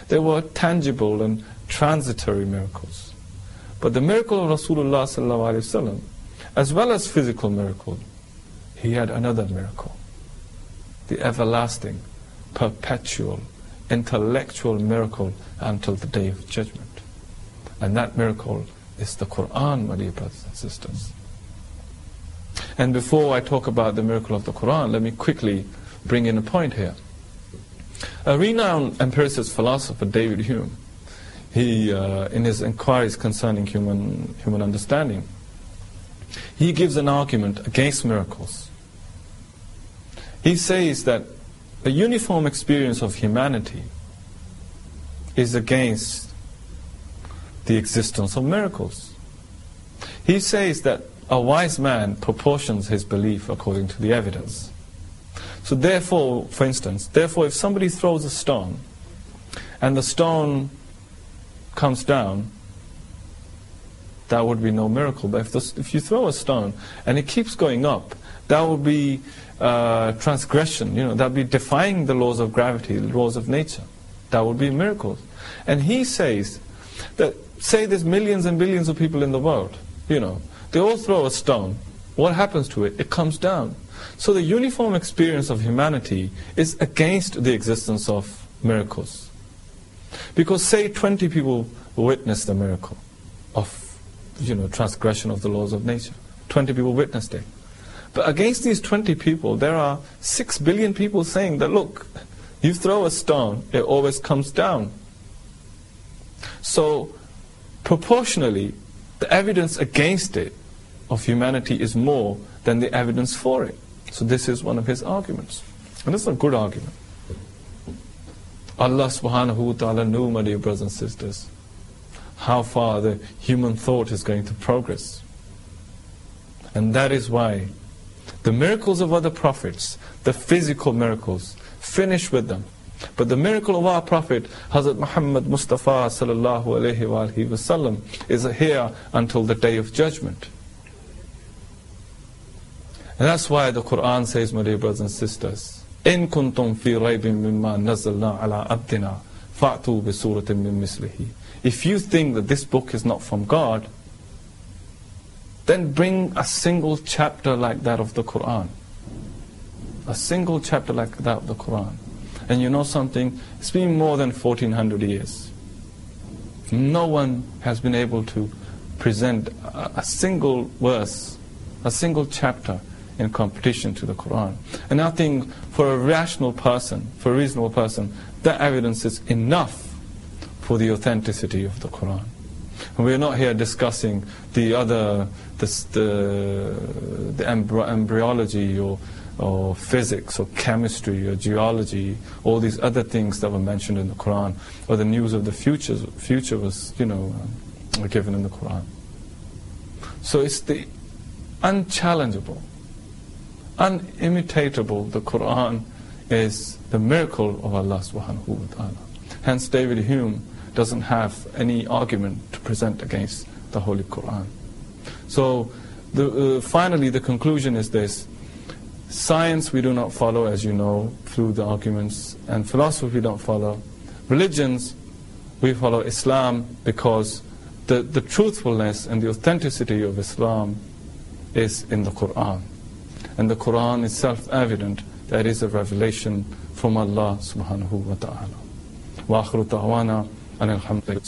They were tangible and transitory miracles. But the miracle of Rasulullah sallallahu alaihi wasallam, as well as physical miracle, he had another miracle. The everlasting, perpetual, intellectual miracle until the Day of Judgment. And that miracle is the Quran, my dear brothers and sisters. And before I talk about the miracle of the Quran, let me quickly bring in a point here. A renowned empiricist philosopher, David Hume, he, in his inquiries concerning human understanding, he gives an argument against miracles. He says that a uniform experience of humanity is against the existence of miracles. He says that a wise man proportions his belief according to the evidence. So therefore, for instance, if somebody throws a stone and the stone comes down, that would be no miracle. But if you throw a stone and it keeps going up, that would be transgression. That would be defying the laws of gravity, the laws of nature. That would be miracles. And he says that, say there's millions and billions of people in the world, they all throw a stone. What happens to it? It comes down. So the uniform experience of humanity is against the existence of miracles. Because say 20 people witnessed a miracle of transgression of the laws of nature. 20 people witnessed it. But against these 20 people, there are 6 billion people saying that, look, you throw a stone, it always comes down. So proportionally, the evidence against it of humanity is more than the evidence for it. So this is one of his arguments. And this is a good argument. Allah subhanahu wa ta'ala knew, my dear brothers and sisters, how far the human thought is going to progress. And that is why the miracles of other prophets, the physical miracles, finish with them. But the miracle of our Prophet, Hazrat Muhammad Mustafa sallallahu alayhi wa alihi wasallam, is here until the Day of Judgment. And that's why the Quran says, my dear brothers and sisters, إِن كُنْتُمْ فِي رَيْبٍ مِّمَّا نَزَّلْنَا عَلَىٰ عَبْدِنَا فَأْتُوا بِسُورَةٍ مِّن مِّثْلِهِ. If you think that this book is not from God, then bring a single chapter like that of the Quran. A single chapter like that of the Quran. And you know something? It's been more than 1400 years. No one has been able to present a single verse, a single chapter in competition to the Quran. And I think for a rational person, for a reasonable person, that evidence is enough for the authenticity of the Quran. And we're not here discussing the embryology or physics or chemistry or geology, all these other things that were mentioned in the Quran, or the news of the future was, given in the Quran. So it's the unchallengeable, unimitatable, the Quran is the miracle of Allah subhanahu wa ta'ala. Hence David Hume doesn't have any argument to present against the Holy Quran. So finally the conclusion is this: science we do not follow, as you know, through the arguments, and philosophy we don't follow. Religions, we follow Islam because the truthfulness and the authenticity of Islam is in the Quran. And the Quran is self-evident that it is a revelation from Allah subhanahu wa ta'ala. Wa akhiru ta'wana and alhamdulillah.